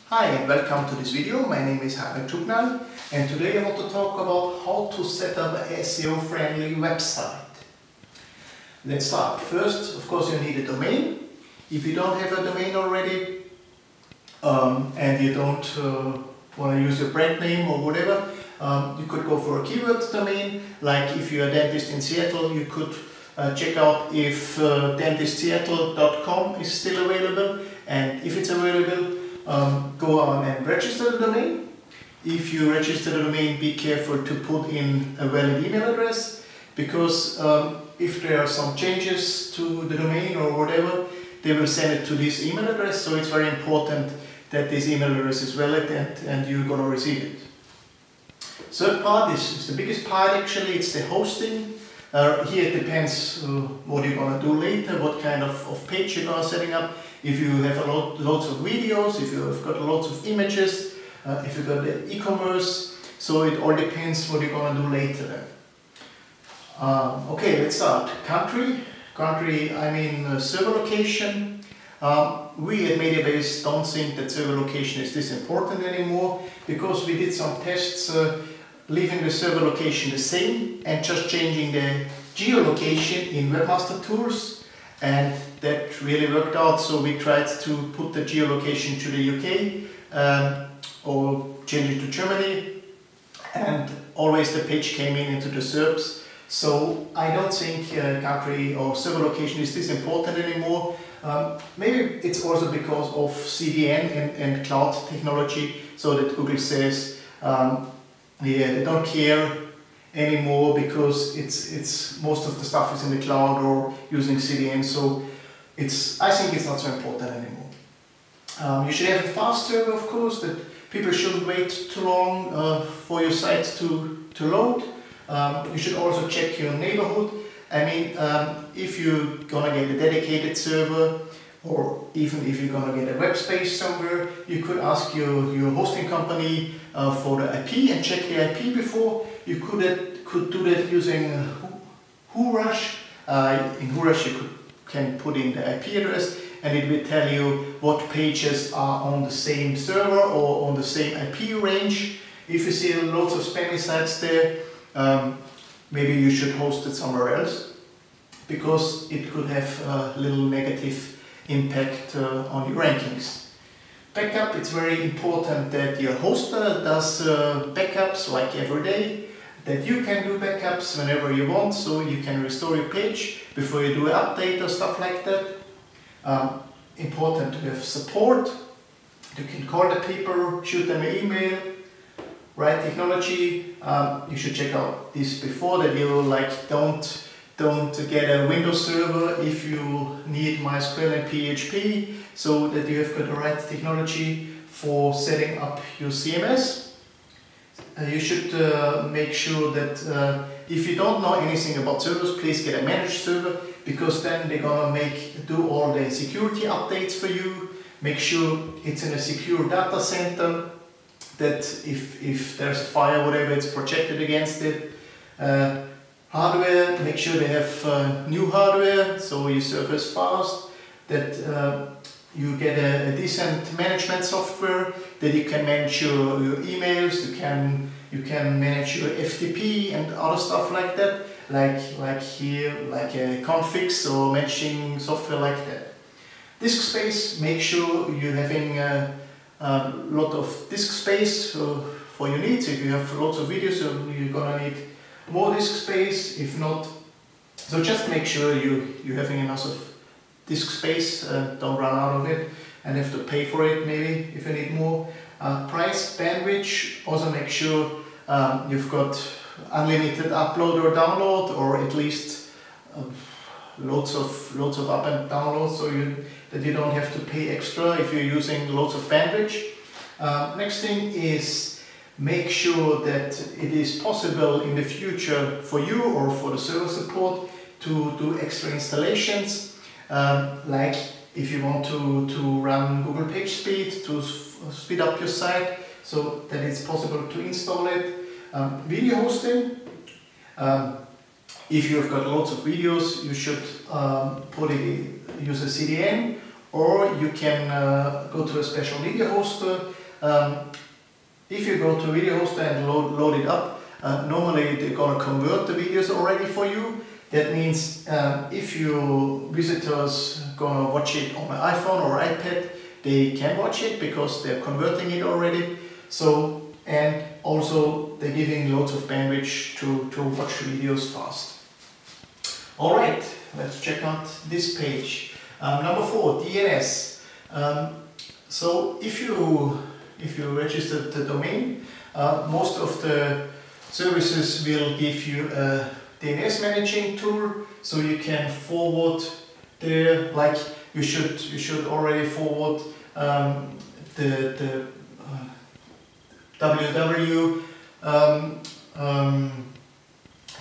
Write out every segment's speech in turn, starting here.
Hi and welcome to this video. My name is and today I want to talk about how to set up an SEO friendly website. Let's start. First, of course, you need a domain. If you don't have a domain already and you don't want to use your brand name or whatever, you could go for a keyword domain. Like if you're a dentist in Seattle, you could check out if dentistseattle.com is still available, and if it's available, go on and register the domain. If you register the domain, be careful to put in a valid email address, because if there are some changes to the domain or whatever, they will send it to this email address, so it's very important that this email address is valid and you're going to receive it. Third part is the biggest part actually, it's the hosting. Here it depends what you're going to do later, what kind of page you're going to setting up. If you have lots of videos, if you've got lots of images, if you've got the e-commerce, so it all depends what you're going to do later. Okay, let's start. Country, I mean server location. We at Mediabase don't think that server location is this important anymore, because we did some tests leaving the server location the same and just changing the geolocation in Webmaster Tools, and that really worked out. So we tried to put the geolocation to the UK or change it to Germany, and always the page came into the SERPs. So I don't think country or server location is this important anymore. Maybe it's also because of CDN and cloud technology, so that Google says they don't care anymore, because it's most of the stuff is in the cloud or using CDN, so I think it's not so important anymore. You should have a fast server, of course, that people shouldn't wait too long for your site to load. You should also check your neighborhood. I mean, if you're gonna get a dedicated server, or even if you're gonna get a web space somewhere, you could ask your hosting company for the IP and check the IP before. You could do that using WhoRush. In WhoRush you can put in the IP address, and it will tell you what pages are on the same server or on the same IP range. If you see lots of spammy sites there, maybe you should host it somewhere else, because it could have a little negative impact on your rankings. Backup, it's very important that your hoster does backups like every day, that you can do backups whenever you want, so you can restore your page before you do an update or stuff like that. Important to have support. You can call the people, shoot them an email. Right technology, you should check out this before, that you don't get a Windows server if you need MySQL and PHP, so that you have got the right technology for setting up your CMS. You should make sure that if you don't know anything about servers, please get a managed server, because then they're gonna do all the security updates for you. Make sure it's in a secure data center, that if there's a fire or whatever, it's protected against it. Hardware, make sure they have new hardware, so your server is fast, that you get a decent management software, that you can manage your emails, you can manage your FTP and other stuff like that, like here, like a config or managing software like that. Disk space, make sure you're having a lot of disk space for your needs. If you have lots of videos, you're gonna need more disk space. If not, so just make sure you're having enough of disk space. Don't run out of it and have to pay for it maybe if you need more. Price, bandwidth, also make sure you've got unlimited upload or download, or at least lots of up and downloads, so that you don't have to pay extra if you're using lots of bandwidth. Next thing is, make sure that it is possible in the future for you or for the server support to do extra installations, like if you want to run Google PageSpeed to speed up your site, so that it's possible to install it. Video hosting, if you've got lots of videos, you should use a CDN or you can go to a special video hoster. If you go to a video hoster and load it up, normally they're gonna convert the videos already for you. That means if your visitors gonna watch it on an iPhone or iPad, they can watch it because they're converting it already. So, and also they're giving loads of bandwidth to watch the videos fast. Alright, let's check out this page. Number 4, DNS. So if you register the domain, most of the services will give you a DNS managing tool, so you can forward there, like you should already forward the www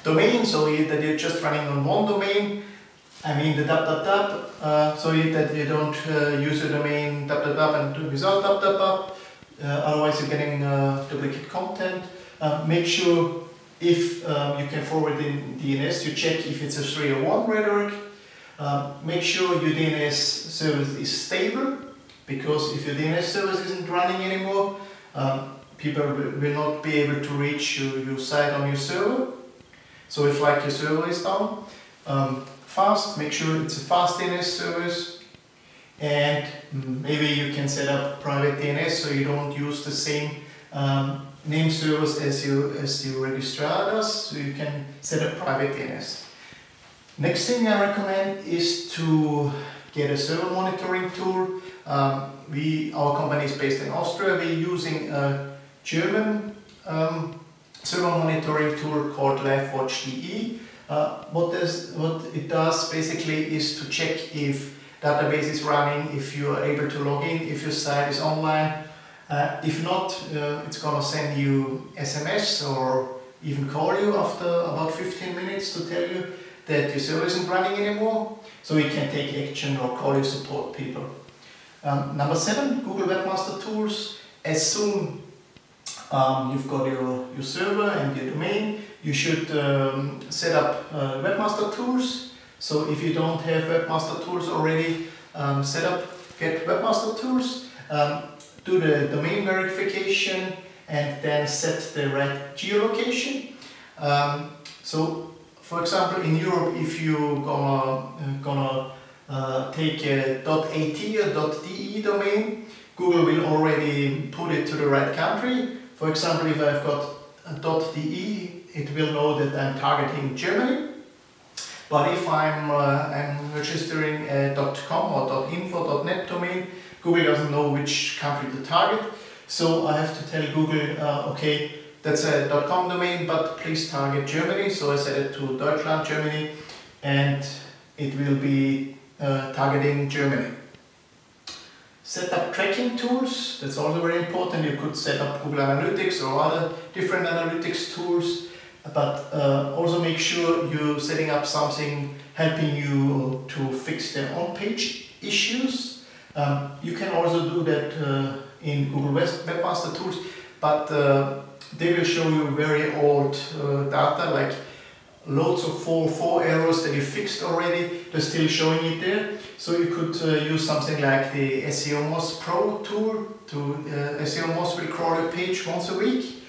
domain, so that you're just running on one domain. I mean the so that you don't use a domain and without otherwise you're getting duplicate content. Make sure if you can forward in DNS, you check if it's a 301 rhetoric. Make sure your DNS service is stable, because if your DNS service isn't running anymore, people will not be able to reach your site on your server. So if like your server is down, fast, make sure it's a fast DNS service, and maybe you can set up private DNS so you don't use the same name servers as your registrar does, so you can set up private DNS. Next thing I recommend is to get a server monitoring tool. Our company is based in Austria. We're using a German server monitoring tool called LiveWatch.de. What it does basically is to check if database is running, if you are able to log in, if your site is online. If not, it's gonna send you SMS or even call you after about 15 minutes to tell you that your server isn't running anymore, so you can take action or call your support people. Number 7, Google Webmaster Tools. As soon you've got your server and your domain, you should set up Webmaster Tools. So if you don't have Webmaster Tools already get Webmaster Tools. Do the domain verification and then set the right geolocation. So, for example, in Europe, if you're gonna take a .at or .de domain, Google will already put it to the right country. For example, if I've got a .de, it will know that I'm targeting Germany. But if I'm registering a .com or .info, .net domain, Google doesn't know which country to target. So I have to tell Google, okay, that's a .com domain, but please target Germany. So I set it to Deutschland, Germany, and it will be targeting Germany. Set up tracking tools, that's also very important. You could set up Google Analytics or other different analytics tools, but also make sure you're setting up something helping you to fix the on-page issues. You can also do that in Google Webmaster Tools, but they will show you very old data, like loads of 404 errors that you fixed already. They're still showing it there. So you could use something like the SEO Moz Pro tool. SEO Moz will crawl your page once a week,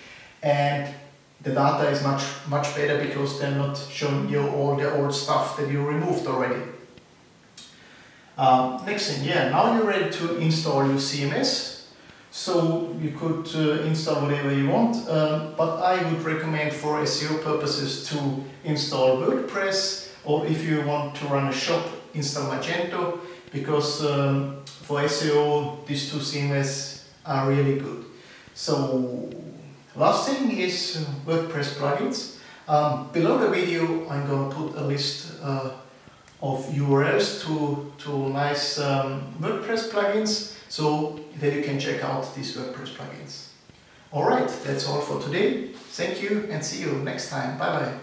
and the data is much better because they're not showing you all the old stuff that you removed already. Next thing, now you're ready to install your CMS. So you could install whatever you want, but I would recommend for SEO purposes to install WordPress, or if you want to run a shop, install Magento, because for SEO these two CMS are really good. So last thing is WordPress plugins. Below the video I'm going to put a list of URLs to nice WordPress plugins, so that you can check out these WordPress plugins. Alright, that's all for today. Thank you and see you next time. Bye bye.